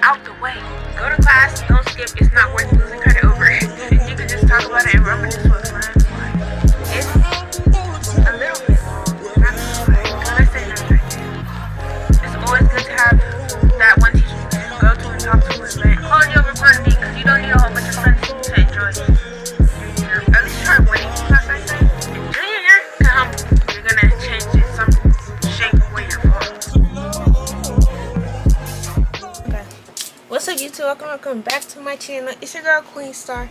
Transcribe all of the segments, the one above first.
out the way. Go to class, don't skip. It's not worth losing credit over. You can just talk about it and reminisce with friends. It's a little bit long, not gonna lie. When I say that, it's always good to have that one teacher you can go to and talk to and vent. Calling you over fun because you don't need a whole bunch of friends to enjoy junior year. At least try winning class, I say. Junior year can humble you. You're gonna change in some shape, way, or form. Okay. What's up, YouTube? Welcome back to my channel. It's your girl, Queenstar.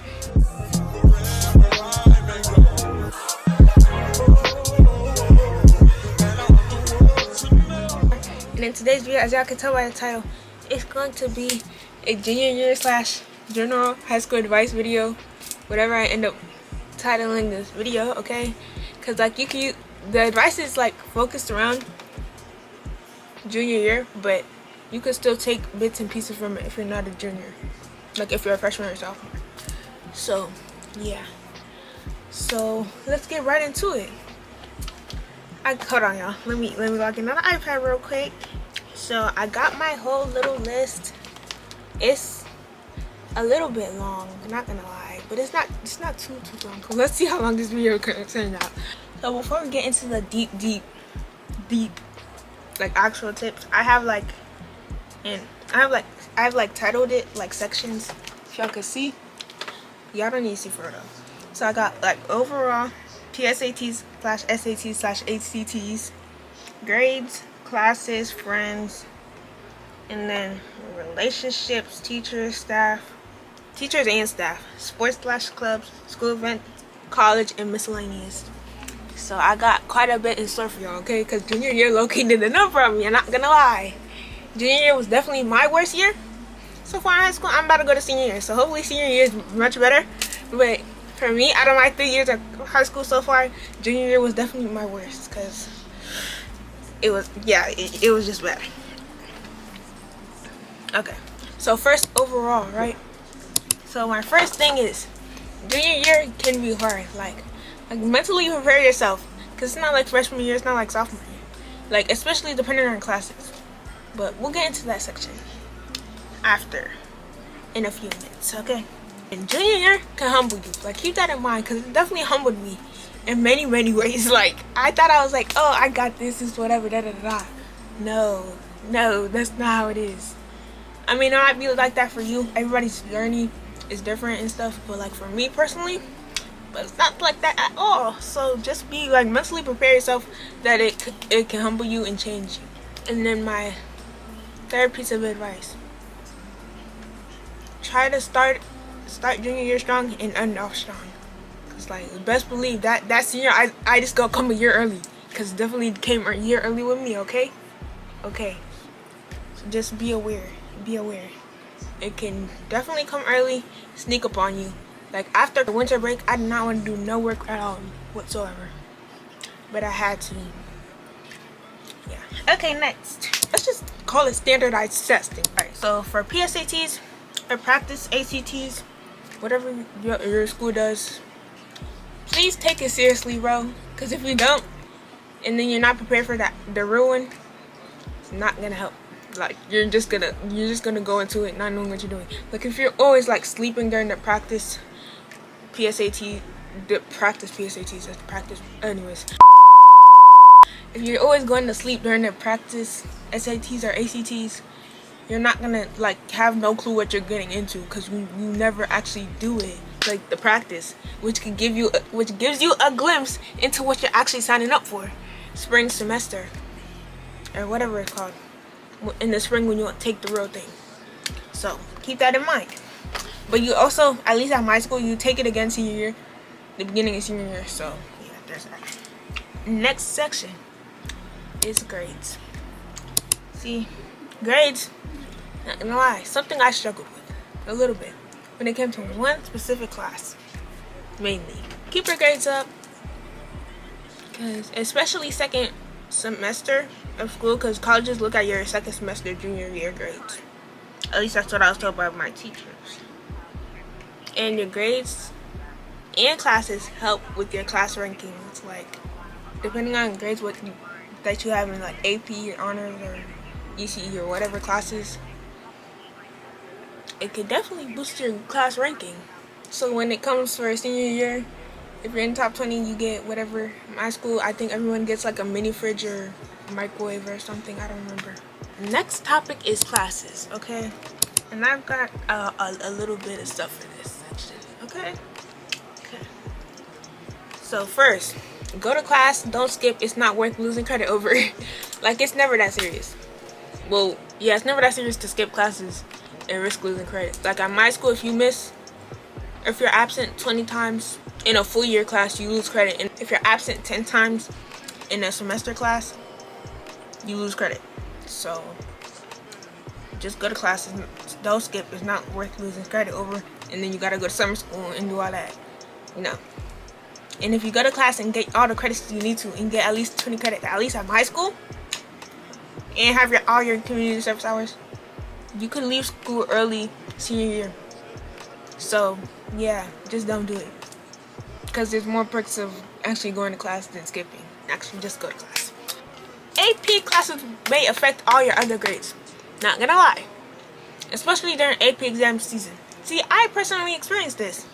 And in today's video, as y'all can tell by the title, it's going to be a junior year / general high school advice video, whatever I end up titling this video, okay? Because like the advice is like focused around junior year, but you can still take bits and pieces from it if you're not a junior, like if you're a freshman or sophomore. So yeah, so let's get right into it. Hold on, y'all. Let me log in on the iPad real quick. So I got my whole little list. It's a little bit long, I'm not gonna lie, but it's not too long. Let's see how long this video can turn out. So before we get into the deep like actual tips, I have titled it like sections. If y'all can see, y'all don't need to see further. So I got like overall PSATs / SATs / ACTs, grades, classes, friends, and then relationships, teachers and staff, sports / clubs, school event, college, and miscellaneous. So I got quite a bit in store for y'all, okay? Because junior year low-key did the number on me, I'm not gonna lie. Junior year was definitely my worst year so far in high school. I'm about to go to senior year, so hopefully senior year is much better. But for me, out of my 3 years of high school so far, junior year was definitely my worst because it was just bad. Okay, so first overall, right? So my first thing is junior year can be hard. Like mentally prepare yourself, because it's not like freshman year, it's not like sophomore year. Like especially depending on classes. But we'll get into that section after, in a few minutes, okay? And junior year can humble you. Like keep that in mind, because it definitely humbled me in many ways. Like I thought I was like, oh, I got this, is whatever, No, that's not how it is. I mean, it might be like that for you. Everybody's journey is different and stuff, but like for me personally, but it's not like that at all. So just be like mentally prepare yourself that it can humble you and change you. And then my third piece of advice: try to start junior year strong and end off strong. Cause like best believe that senior I just gonna come a year early, cause it definitely came a year early with me. Okay. So just be aware. It can definitely come early, sneak up on you. Like after the winter break, I did not want to do no work at all whatsoever, but I had to. Yeah. Okay, next. Let's just call it standardized testing. Alright, so for PSATs or practice ACTs, whatever your school does, please take it seriously, bro. Because if you don't, and then you're not prepared for the real one, it's not gonna help. Like you're just gonna go into it not knowing what you're doing. Like if you're always like sleeping during the practice PSATs, anyways. If you're always going to sleep during the practice SATs or ACTs, you're not gonna like have no clue what you're getting into, because you never actually do it, like the practice, which gives you a glimpse into what you're actually signing up for spring semester or whatever it's called in the spring when you take the real thing. So keep that in mind. But you also, at least at my school, you take it again senior year, the beginning of senior year. So yeah, there's that. Next section is grades. See, grades, not gonna lie, something I struggled with a little bit when it came to one specific class. Mainly keep your grades up, because especially second semester of school, because colleges look at your second semester junior year grades. At least that's what I was told by my teachers. And your grades and classes help with your class rankings. Like depending on grades that you have in like AP or honors or ECE or whatever classes, it could definitely boost your class ranking. So when it comes for senior year, if you're in top 20, you get whatever. My school, I think everyone gets like a mini fridge or microwave or something. I don't remember. Next topic is classes, okay? And I've got a little bit of stuff for this section, okay? Okay. So first, go to class, don't skip. It's not worth losing credit over. Like, it's never that serious. Well, yeah, it's never that serious to skip classes and risk losing credit. Like at my school, if you're absent 20 times in a full year class, you lose credit. And if you're absent 10 times in a semester class, you lose credit. So just go to classes, don't skip. It's not worth losing credit over. And then you gotta go to summer school and do all that, you know. And if you go to class and get all the credits you need to and get at least 20 credits, at least at my school, and have all your community service hours, you could leave school early senior year. So yeah, just don't do it, because there's more perks of actually going to class than skipping. Actually, just go to class. AP classes may affect all your other grades, not gonna lie, especially during AP exam season. See, I personally experienced this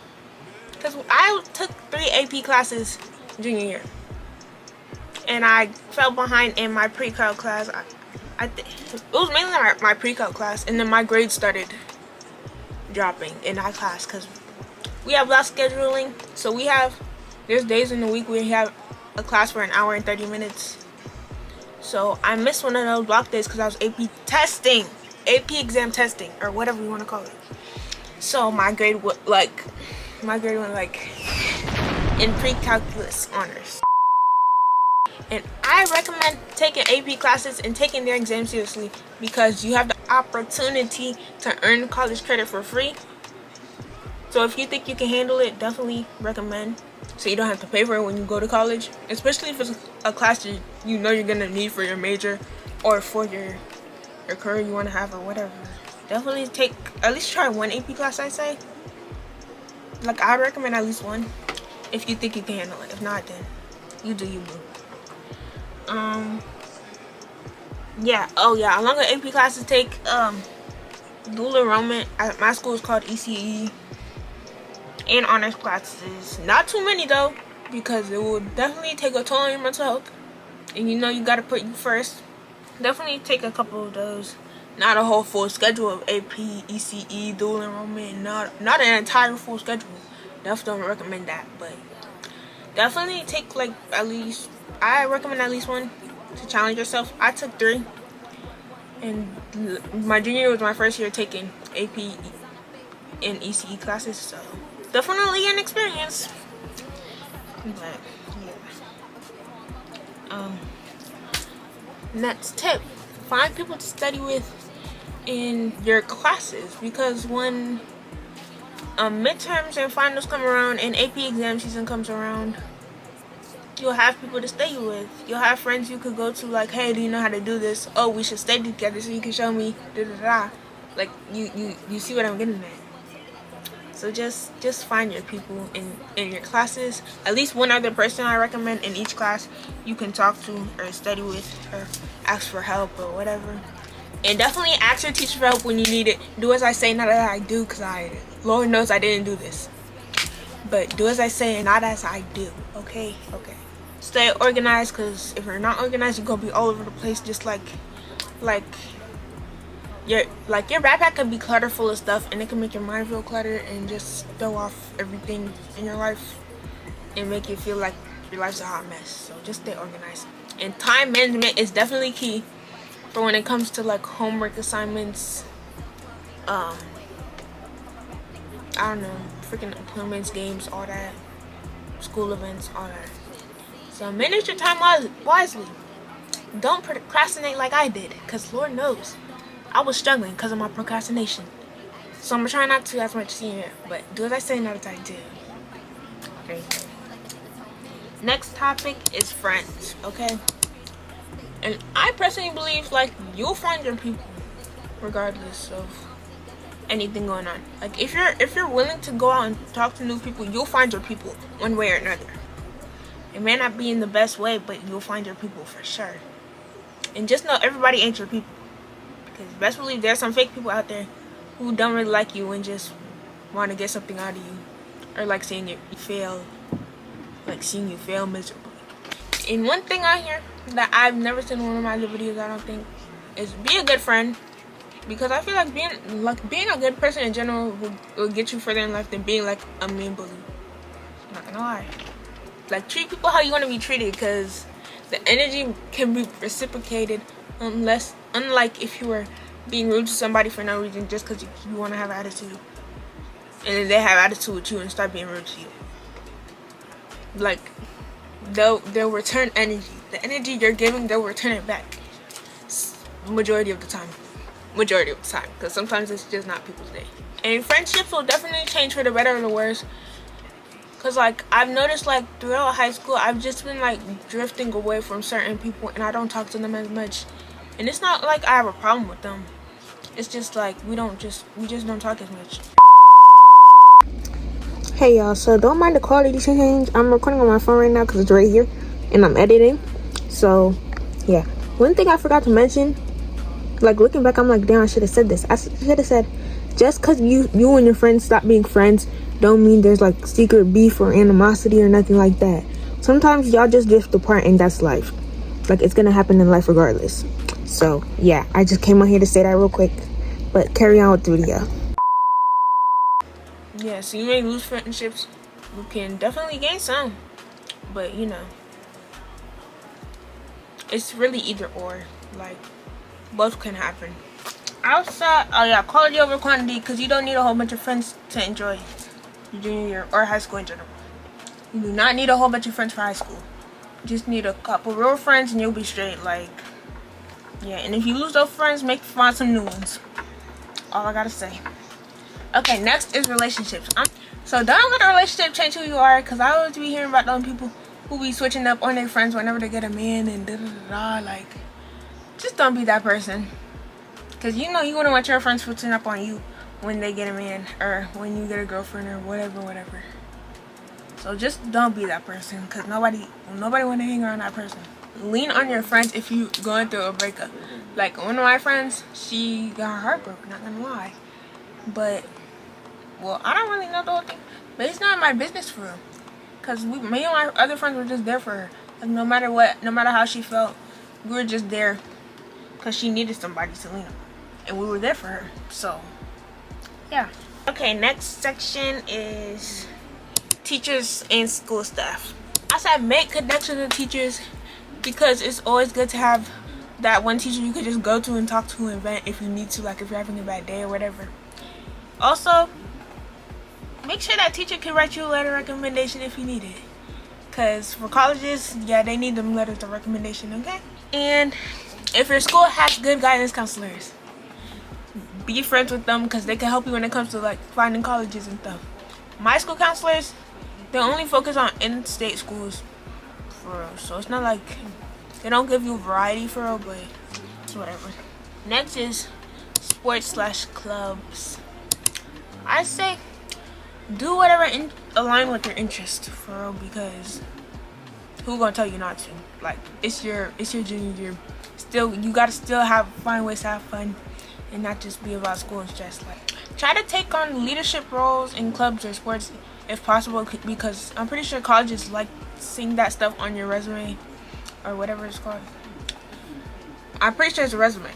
because I took 3 AP classes junior year, and I fell behind in my pre-calc class. It was mainly my pre-calc class, and then my grades started dropping in that class because we have block scheduling. So there's days in the week where we have a class for an hour and 30 minutes. So I missed one of those block days because I was AP exam testing, or whatever you want to call it. So my grade went like in pre-calculus honors. And I recommend taking AP classes and taking their exams seriously, because you have the opportunity to earn college credit for free. So if you think you can handle it, definitely recommend, so you don't have to pay for it when you go to college, especially if it's a class you know you're gonna need for your major or for your career you want to have or whatever. Definitely at least try one AP class, I say. Like, I recommend at least one if you think you can handle it. If not, then you do you, boo. Yeah, along with AP classes, take dual enrollment. At my school is called ECE, and honors classes. Not too many though, because it will definitely take a toll on your mental health, and you know you gotta put you first. Definitely take a couple of those. Not a whole full schedule of AP, ECE, dual enrollment. Not an entire full schedule. Definitely don't recommend that, but definitely take like I recommend at least one to challenge yourself. I took 3, and my junior year was my first year taking AP and ECE classes, so definitely an experience. But yeah. Next tip: find people to study with in your classes, because when midterms and finals come around and AP exam season comes around, you'll have people to study with. You'll have friends you could go to, like, hey, do you know how to do this? Oh, we should study together so you can show me, da-da-da. Like, you see what I'm getting at. So just find your people in your classes. At least one other person I recommend in each class you can talk to or study with or ask for help or whatever. And definitely ask your teacher for help when you need it. Do as I say, not as I do, because Lord knows I didn't do this. But do as I say and not as I do, okay? Okay. Stay organized, because if you're not organized, you're gonna be all over the place. Just like your backpack can be cluttered full of stuff, and it can make your mind feel cluttered and just throw off everything in your life and make you feel like your life's a hot mess. So just stay organized. And time management is definitely key for when it comes to like homework assignments, I don't know, freaking appointments, games, all that, school events, all that. So manage your time wisely. Don't procrastinate like I did, because Lord knows I was struggling because of my procrastination. So I'm gonna try not to as much senior, but do as I say, not as I do. Okay. Next topic is friends, okay? And I personally believe, like, you'll find your people regardless of anything going on. Like, if you're willing to go out and talk to new people, you'll find your people one way or another. It may not be in the best way, but you'll find your people for sure. And just know everybody ain't your people, because best believe there's some fake people out there who don't really like you and just want to get something out of you, or like seeing you fail, like seeing you fail miserably. And one thing out here that I've never seen in one of my other videos, I don't think, is be a good friend. Because I feel like being a good person in general will get you further in life than being like a mean bully. I'm not gonna lie. Like, treat people how you want to be treated, because the energy can be reciprocated, unlike if you were being rude to somebody for no reason just because you want to have attitude, and then they have attitude with you and start being rude to you. Like, they'll return energy. The energy you're giving, they'll return it back. Majority of the time, because sometimes it's just not people's day. And friendships will definitely change for the better or the worse. Cause like I've noticed, like throughout high school, I've just been like drifting away from certain people, and I don't talk to them as much. And it's not like I have a problem with them. It's just like we just don't talk as much. Hey y'all, so don't mind the quality change. I'm recording on my phone right now because it's right here, and I'm editing. So yeah, one thing I forgot to mention, like looking back, I'm like, damn, I should have said this. I should have said, just because you and your friends stop being friends don't mean there's like secret beef or animosity or nothing like that. Sometimes y'all just drift apart, and that's life. Like, it's gonna happen in life regardless. So yeah, I just came on here to say that real quick, but carry on with the video. Yeah, so you may lose friendships, you can definitely gain some, but you know, it's really either or. Like, both can happen. Outside, oh yeah, quality over quantity, because you don't need a whole bunch of friends to enjoy your junior year or high school in general. You do not need a whole bunch of friends for high school. You just need a couple real friends and you'll be straight. Like, yeah, and if you lose those friends, find some new ones. All I gotta say. Okay, next is relationships. So don't let a relationship change who you are, because I always be hearing about those people who be switching up on their friends whenever they get a man and da-da-da-da. Like, just don't be that person. Because you know you wouldn't want your friends switching up on you when they get a man, or when you get a girlfriend, or whatever. So just don't be that person, because nobody want to hang around that person. Lean on your friends if you going through a breakup. Like, one of my friends, she got her heart broken, not gonna lie. But, well, I don't really know the whole thing, but it's not my business for real. Because me and my other friends were just there for her. Like, no matter what, no matter how she felt, we were just there because she needed somebody to lean on. And we were there for her. So, yeah. Okay, next section is teachers and school staff. I said make connections with teachers, because it's always good to have that one teacher you could just go to and talk to and vent if you need to, like if you're having a bad day or whatever. Also, make sure that teacher can write you a letter of recommendation if you need it. Because for colleges, yeah, they need them letters of recommendation, okay? And if your school has good guidance counselors, be friends with them, because they can help you when it comes to like finding colleges and stuff. My school counselors, they only focus on in-state schools for real. So it's not like they don't give you variety for real, but it's whatever. Next is sports/clubs. I say do whatever align with your interest for real, because who gonna tell you not to? Like, it's your junior year. Still, you gotta find ways to have fun and not just be about school and stress. Like, try to take on leadership roles in clubs or sports if possible, because I'm pretty sure colleges like seeing that stuff on your resume or whatever it's called. I'm pretty sure it's a resume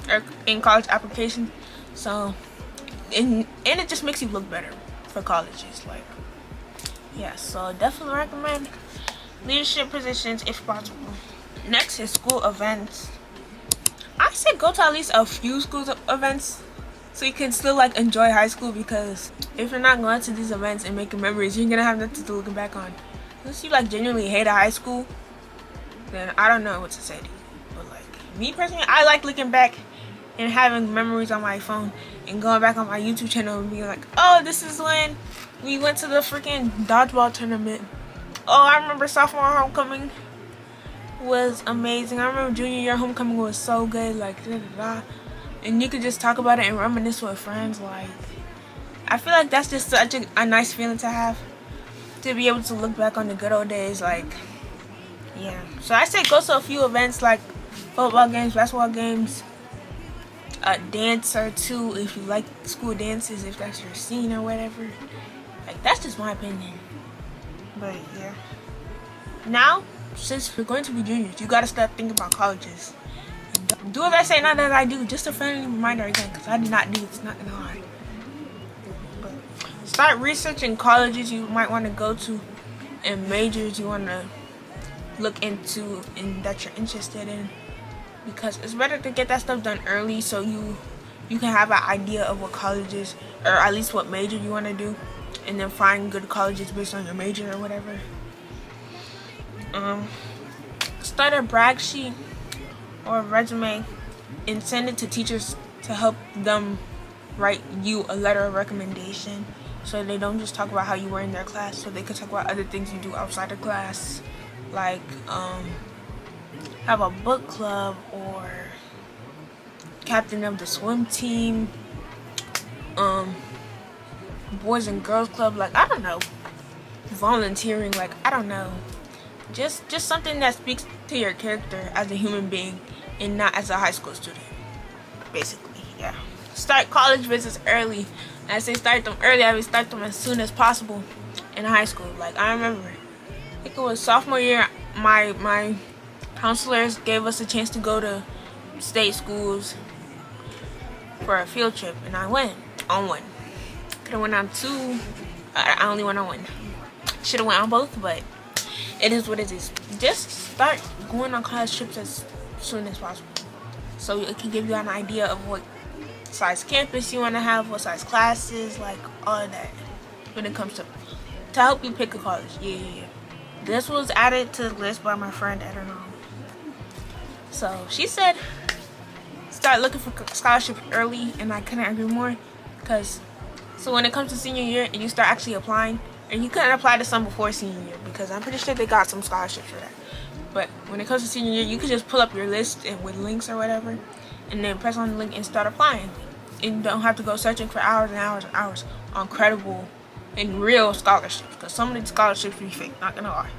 or in college application. So, and it just makes you look better for colleges. Like, yeah, so definitely recommend leadership positions if possible. Next is school events. I say go to at least a few school events so you can still like enjoy high school, because if you're not going to these events and making memories, you're gonna have nothing to look back on. Unless you like genuinely hate high school, then I don't know what to say to you. But like me personally, I like looking back and having memories on my phone and going back on my YouTube channel and being like, oh, this is when we went to the freaking dodgeball tournament. Oh, I remember sophomore homecoming was amazing. I remember junior year homecoming was so good. Like, and you could just talk about it and reminisce with friends. Like, I feel like that's just such a nice feeling to have, to be able to look back on the good old days. Like, yeah. So I say go to a few events like football games, basketball games, a dancer too, if you like school dances, if that's your scene or whatever. Like, that's just my opinion. But yeah, now since we're going to be juniors, you gotta start thinking about colleges. And do as I say, not as I do. Just a friendly reminder again, because I did not do this, not gonna lie. But start researching colleges you might want to go to and majors you want to look into and that you're interested in, because it's better to get that stuff done early so you can have an idea of what colleges, or at least what major you want to do, and then find good colleges based on your major or whatever. Start a brag sheet or a resume and send it to teachers to help them write you a letter of recommendation, so they don't just talk about how you were in their class, so they could talk about other things you do outside of class, like have a book club or captain of the swim team, boys and girls club, like, I don't know, volunteering, like, I don't know, just something that speaks to your character as a human being and not as a high school student, basically. Yeah, start college visits early. I say start them early, I would start them as soon as possible in high school. Like, I remember, I think it was sophomore year, my counselors gave us a chance to go to state schools for a field trip, and I went on one. Could have went on two. I only went on one. Should have went on both, but it is what it is. Just start going on college trips as soon as possible, so it can give you an idea of what size campus you want to have, what size classes, like all of that when it comes to help you pick a college. Yeah. This was added to the list by my friend, I don't know. So she said start looking for scholarships early, and I couldn't agree more, because so when it comes to senior year and you start actually applying, and you couldn't apply to some before senior year because I'm pretty sure they got some scholarships for that, but when it comes to senior year, you can just pull up your list and with links or whatever, and then press on the link and start applying, and you don't have to go searching for hours and hours and hours on credible and real scholarships, because some of these scholarships be fake, not gonna lie.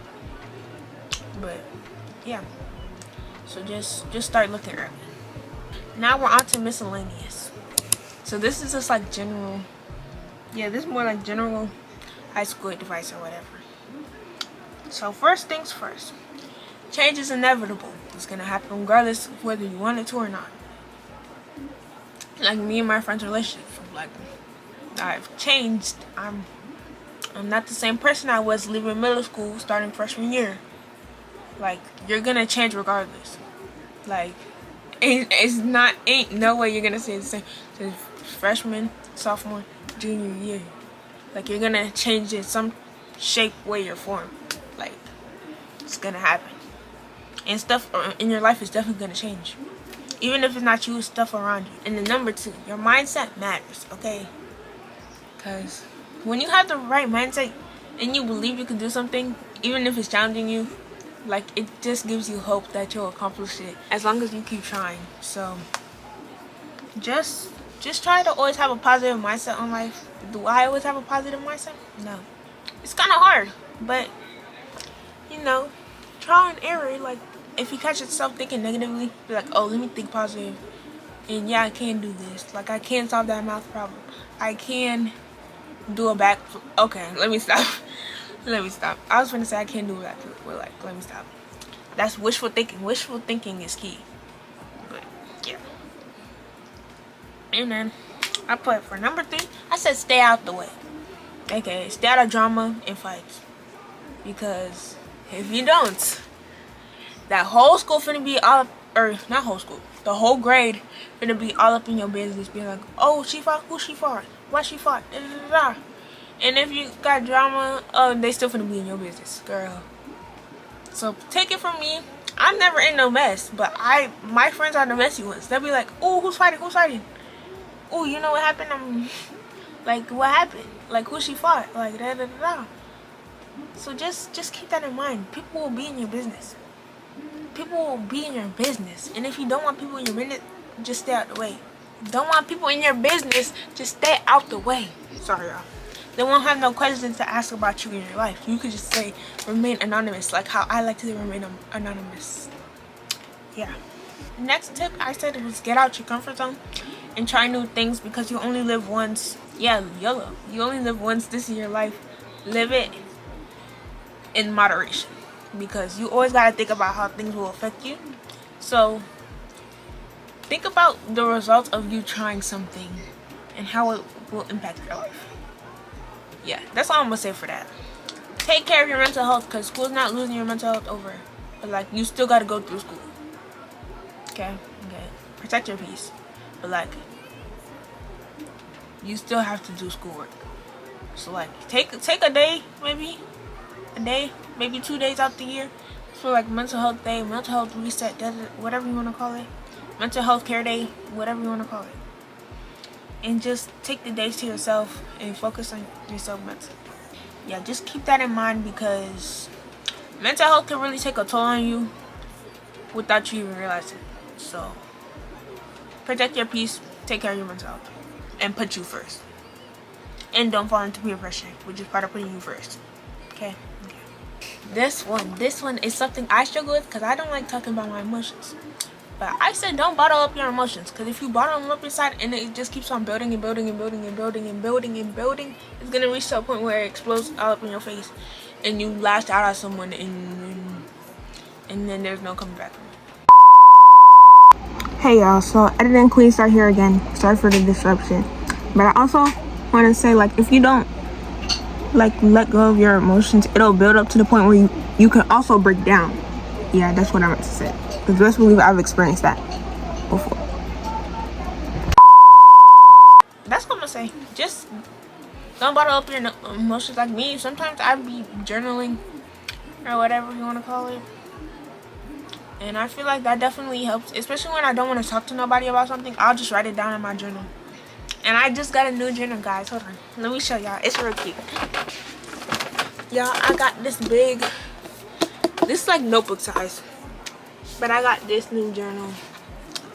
But yeah, so just start looking early. Now we're on to miscellaneous. So this is just like general, yeah, this is more like general high school advice or whatever. So first things first, change is inevitable. It's gonna happen regardless of whether you want it to or not. Like me and my friend's relationship, like, I've changed. I'm not the same person I was leaving middle school starting freshman year. Like, you're gonna change regardless. Like, ain't no way you're gonna say the same to freshman, sophomore, junior year. Like, you're gonna change in some shape, way, or form. Like, it's gonna happen. And stuff in your life is definitely gonna change. Even if it's not you, stuff around you. And then number two, your mindset matters, okay? Because when you have the right mindset and you believe you can do something, even if it's challenging you, like, it just gives you hope that you'll accomplish it as long as you keep trying. So just try to always have a positive mindset on life. Do I always have a positive mindset? No. It's kind of hard, but you know, trial and error. Like, if you catch yourself thinking negatively, be like, oh, let me think positive, and yeah, I can do this. Like, I can solve that math problem. I can do a backflip. Okay, let me stop. Let me stop. I was gonna say I can't do that. But like, let me stop. That's wishful thinking. Wishful thinking is key. But yeah. And then I put for number 3, I said stay out the way. Okay, stay out of drama and fights. Because if you don't, that whole school finna be all up, or not whole school, the whole grade finna be all up in your business, being like, oh, she fought, who she fought, why she fought, da da da da. And if you got drama, they still finna be in your business, girl. So take it from me, I'm never in no mess, but my friends are the messy ones. They'll be like, oh, who's fighting, oh, you know what happened, like, what happened, like, who she fought, like, da da da da. So just keep that in mind. People will be in your business. People will be in your business, and if you don't want people in your business, just stay out the way. Don't want people in your business, just stay out the way. Sorry, y'all. They won't have no questions to ask about you in your life. You could just say, remain anonymous, like how I like to remain anonymous. Yeah. Next tip I said was get out your comfort zone. and try new things because you only live once. Yeah, YOLO. You only live once. This is your life. Live it in moderation, because you always gotta think about how things will affect you. So think about the results of you trying something and how it will impact your life. Yeah, that's all I'm gonna say for that. Take care of your mental health, because school's not losing your mental health over, but like, you still gotta go through school. Okay. Protect your peace, but like, you still have to do schoolwork. So like, take a day, maybe 2 days out the year for like mental health day, mental health reset, whatever you want to call it, mental health care day, whatever you want to call it, and just take the days to yourself and focus on yourself mentally. Yeah, just keep that in mind, because mental health can really take a toll on you without you even realizing. So protect your peace, take care of your mental health, and put you first. And don't fall into peer pressure, which is part of putting you first. Okay. This one is something I struggle with, because I don't like talking about my emotions. But I said don't bottle up your emotions, because if you bottle them up inside and it just keeps on building and building and building and building and building and building, it's gonna reach to a point where it explodes all up in your face and you lash out at someone, and then there's no coming back from it. Hey y'all, so editing queenstar here again. Sorry for the disruption, but I also want to say, like, if you don't like let go of your emotions, it'll build up to the point where you can also break down. Yeah, that's what I meant to say, because best believe I've experienced that before. That's what I'm gonna say. Just don't bottle up your emotions like me. Sometimes I be journaling or whatever you want to call it, and I feel like that definitely helps, especially when I don't want to talk to nobody about something. I'll just write it down in my journal. And I just got a new journal, guys. Hold on, let me show y'all. It's real cute. Y'all, I got this big, this is like notebook size, but I got this new journal.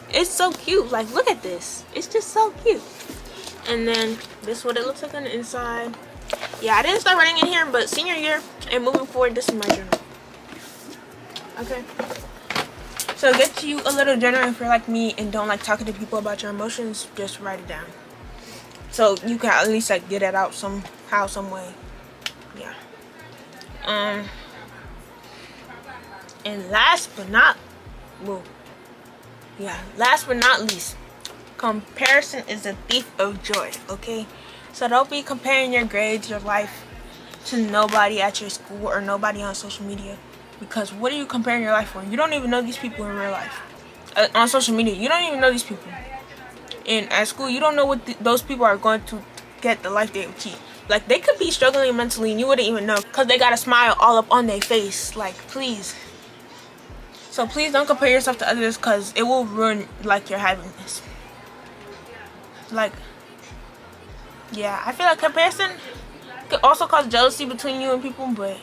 It's so cute. Like, look at this. It's just so cute. And then this is what it looks like on the inside. Yeah, I didn't start writing in here, but senior year and moving forward, this is my journal. Okay. So get you a little journal if you're like me and don't like talking to people about your emotions. Just write it down, so you can at least like get it out somehow, some way. Yeah. And last but not least, comparison is a thief of joy. Okay, so don't be comparing your grades, your life, to nobody at your school or nobody on social media, because what are you comparing your life for? You don't even know these people in real life. On social media, you don't even know these people. And at school, you don't know what those people are going to get the life they achieve. Like, they could be struggling mentally and you wouldn't even know, because they got a smile all up on their face. Like, please. So please don't compare yourself to others, because it will ruin like your happiness. Like, yeah, I feel like comparison could also cause jealousy between you and people, but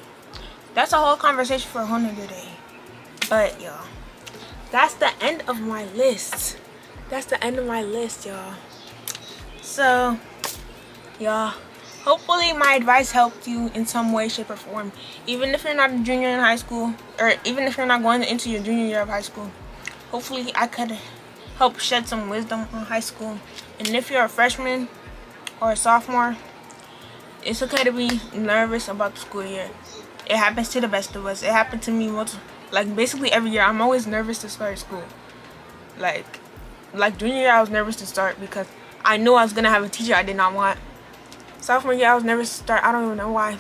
that's a whole conversation for a whole nother day. But y'all, that's the end of my list. Y'all. So y'all, hopefully my advice helped you in some way, shape, or form. Even if you're not a junior in high school, or even if you're not going into your junior year of high school, hopefully I could help shed some wisdom on high school. And if you're a freshman or a sophomore, it's okay to be nervous about the school year. It happens to the best of us. It happened to me basically every year. I'm always nervous to start school. Like junior year, I was nervous to start because I knew I was gonna have a teacher I did not want. Sophomore year, I was nervous to start. I don't even know why.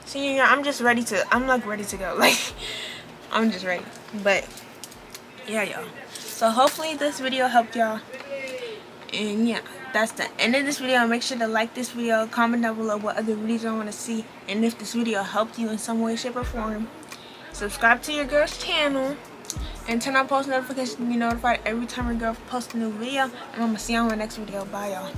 Senior year, I'm ready to go. Like, I'm just ready. But yeah, y'all. So hopefully this video helped y'all. And yeah, that's the end of this video. Make sure to like this video, comment down below what other videos I want to see, and if this video helped you in some way, shape, or form. Subscribe to your girl's channel and turn on post notifications to be notified every time your girl posts a new video. And I'm gonna see you on my next video. Bye, y'all.